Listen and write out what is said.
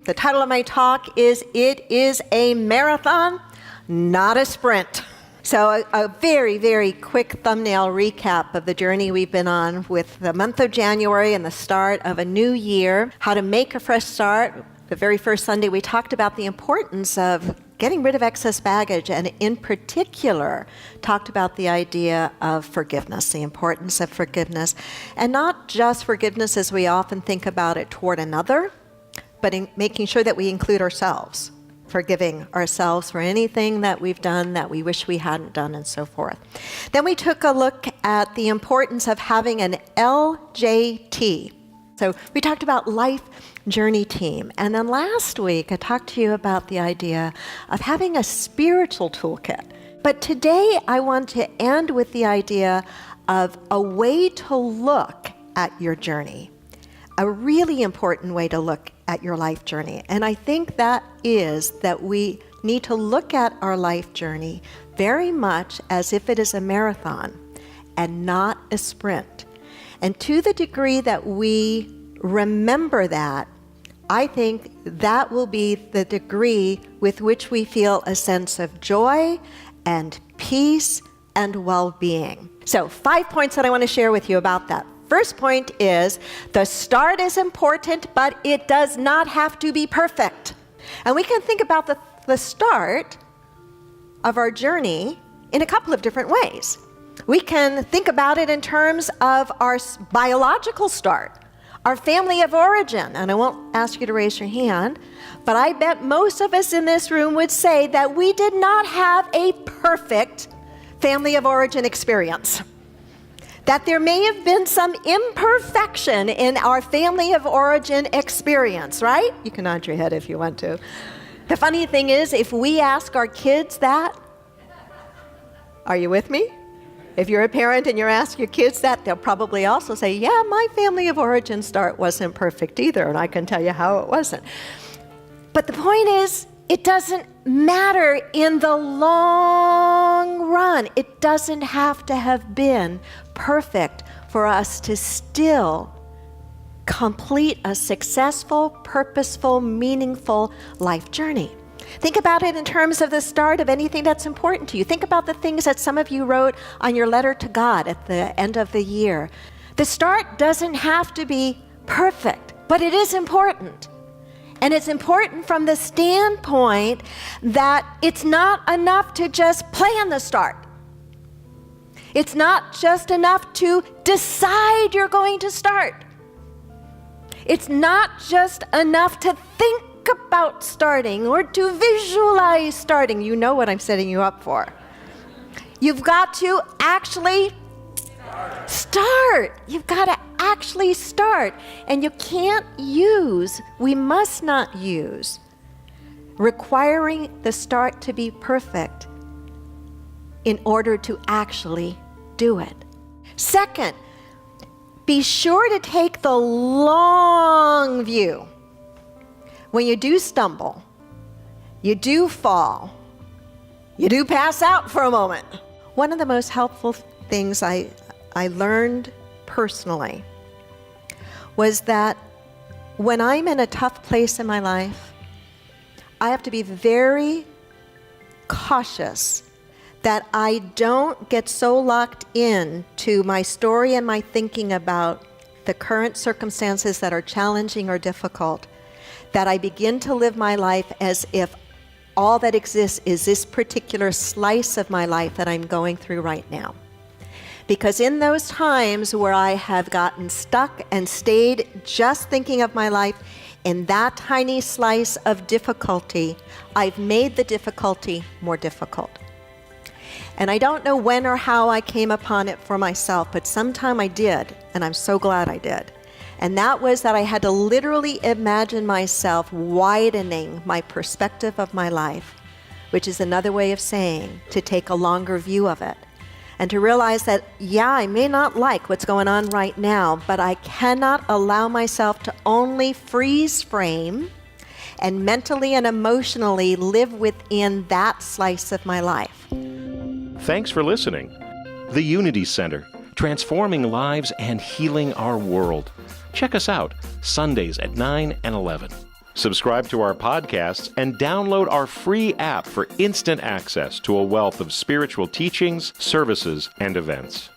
The title of my talk is It is a Marathon, Not a Sprint. So a very, very quick thumbnail recap of the journey we've been on with the month of January and the start of a new year, how to make a fresh start. The very first Sunday, we talked about the importance of getting rid of excess baggage, and in particular, talked about the idea of forgiveness, the importance of forgiveness, and not just forgiveness as we often think about it toward another, but in making sure that we include ourselves, forgiving ourselves for anything that we've done that we wish we hadn't done, and so forth. Then we took a look at the importance of having an LJT. So we talked about life journey team. And then last week, I talked to you about the idea of having a spiritual toolkit. But today, I want to end with the idea of a way to look at your journey, a really important way to look at your life journey. And I think that is that we need to look at our life journey very much as if it is a marathon and not a sprint. And to the degree that we remember that, I think that will be the degree with which we feel a sense of joy and peace and well-being. So 5 points that I want to share with you about that. First point is the start is important, but it does not have to be perfect. And we can think about the start of our journey in a couple of different ways. We can think about it in terms of our biological start, our family of origin. And I won't ask you to raise your hand, but I bet most of us in this room would say that we did not have a perfect family of origin experience. That there may have been some imperfection in our family of origin experience, right? You can nod your head if you want to. The funny thing is, if we ask our kids that, are you with me? If you're a parent and you're asking your kids that, they'll probably also say, yeah, my family of origin start wasn't perfect either, and I can tell you how it wasn't. But the point is, it doesn't matter in the long run. It doesn't have to have been perfect for us to still complete a successful, purposeful, meaningful life journey. Think about it in terms of the start of anything that's important to you. Think about the things that some of you wrote on your letter to God at the end of the year. The start doesn't have to be perfect, but it is important. And it's important from the standpoint that it's not enough to just plan the start. It's not just enough to decide you're going to start. It's not just enough to think about starting or to visualize starting. You know what I'm setting you up for. You've got to actually start. You've got to actually start. And you can't use, we must not use, requiring the start to be perfect in order to actually do it. Second, be sure to take the long view. When you do stumble, you do fall, you do pass out for a moment. One of the most helpful things I learned personally was that when I'm in a tough place in my life, I have to be very cautious that I don't get so locked in to my story and my thinking about the current circumstances that are challenging or difficult, that I begin to live my life as if all that exists is this particular slice of my life that I'm going through right now. Because in those times where I have gotten stuck and stayed just thinking of my life in that tiny slice of difficulty, I've made the difficulty more difficult. And I don't know when or how I came upon it for myself, but sometime I did, and I'm so glad I did. And that was that I had to literally imagine myself widening my perspective of my life, which is another way of saying to take a longer view of it. And to realize that, yeah, I may not like what's going on right now, but I cannot allow myself to only freeze frame and mentally and emotionally live within that slice of my life. Thanks for listening. The Unity Center, transforming lives and healing our world. Check us out Sundays at 9 and 11. Subscribe to our podcasts and download our free app for instant access to a wealth of spiritual teachings, services, and events.